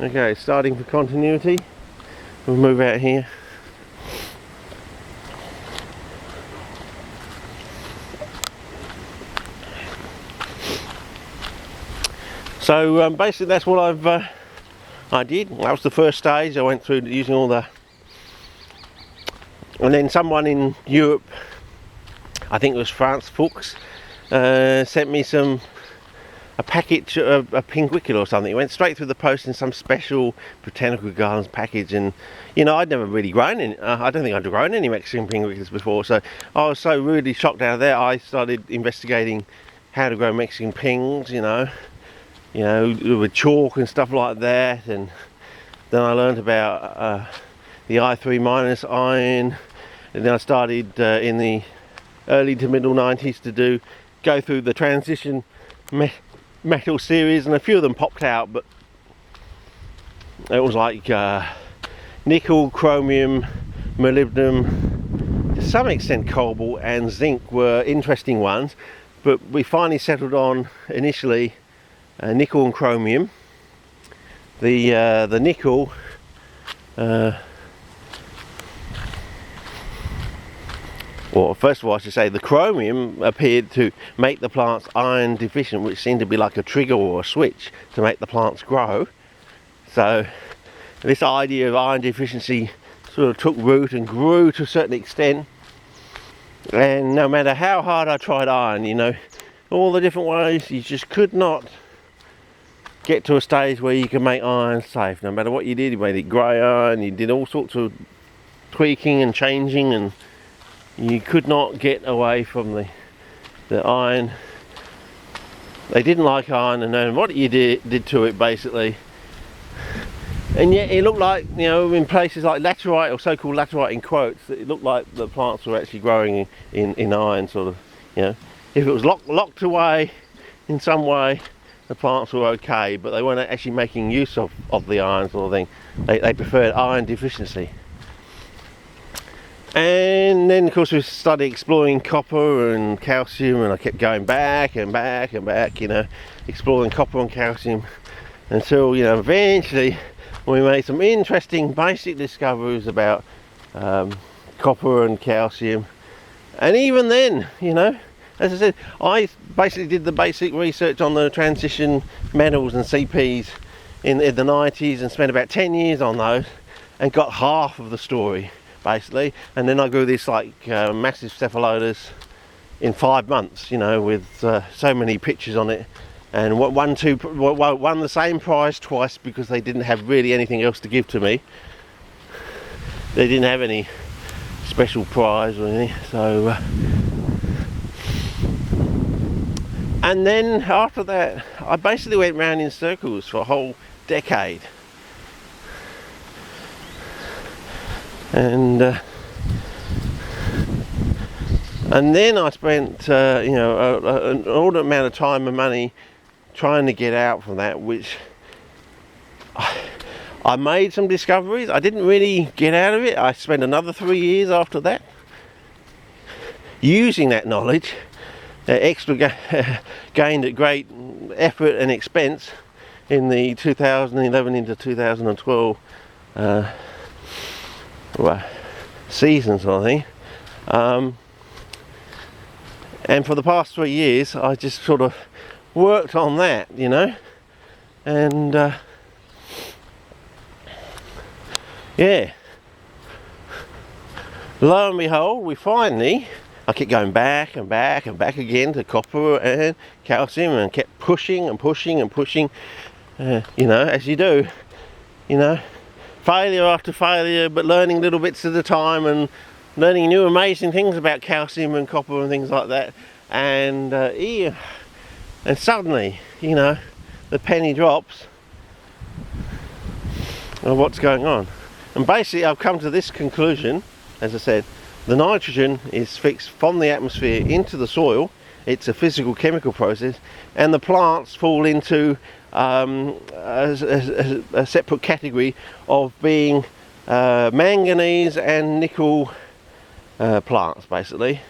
Okay, starting for continuity, we'll move out here. So basically that's what I did. That was the first stage. I went through using all the, and then someone in Europe, I think it was France, Fuchs, sent me a package of a pinguicula or something. It went straight through the post in some special botanical gardens package, and you know, I'd never really grown any, I don't think I'd grown any Mexican pinguiculas before, so I was so really shocked out of there. I started investigating how to grow Mexican pings, you know, with chalk and stuff like that, and then I learned about the I3 minus iron, and then I started in the early to middle 90s to go through the transition metal series, and a few of them popped out, but it was like nickel, chromium, molybdenum, to some extent cobalt and zinc were interesting ones, but we finally settled on initially nickel and chromium. The nickel well, first of all I should say the chromium appeared to make the plants iron deficient, which seemed to be like a trigger or a switch to make the plants grow. So this idea of iron deficiency sort of took root and grew to a certain extent, and no matter how hard I tried iron, you know, all the different ways, you just could not get to a stage where you can make iron safe. No matter what you did, you made it grey iron, you did all sorts of tweaking and changing, and you could not get away from the iron. They didn't like iron, and then what you did to it basically. And yet it looked like, you know, in places like laterite, or so-called laterite in quotes, it looked like the plants were actually growing in iron, sort of, you know. If it was locked away in some way, the plants were okay, but they weren't actually making use of the iron sort of thing. They preferred iron deficiency. And then of course we started exploring copper and calcium, and I kept going back and back and back, you know, exploring copper and calcium, until, you know, eventually we made some interesting basic discoveries about copper and calcium. And even then, you know, as I said, I basically did the basic research on the transition metals and CPs in the 90s, and spent about 10 years on those and got half of the story basically. And then I grew this like massive cephalotus in 5 months, you know, with so many pictures on it, and won the same prize twice, because they didn't have really anything else to give to me. They didn't have any special prize or anything, so and then after that I basically went round in circles for a whole decade, and then I spent you know, an inordinate amount of time and money trying to get out from that, which I made some discoveries. I didn't really get out of it. I spent another 3 years after that using that knowledge, extra gained at great effort and expense, in the 2011 into 2012 season sort of thing. And for the past 3 years I just sort of worked on that, you know, and yeah, lo and behold, we finally, I kept going back and back and back again to copper and calcium, and kept pushing and pushing and pushing, you know, as you do, you know, failure after failure, but learning little bits at a time, and learning new amazing things about calcium and copper and things like that. And yeah, and suddenly, you know, the penny drops of what's going on. And basically I've come to this conclusion, as I said, the nitrogen is fixed from the atmosphere into the soil. It's a physical chemical process, and the plants fall into a separate category of being manganese and nickel plants basically.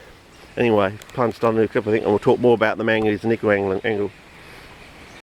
Anyway, plants done a couple of things, and we'll talk more about the manganese and nickel angle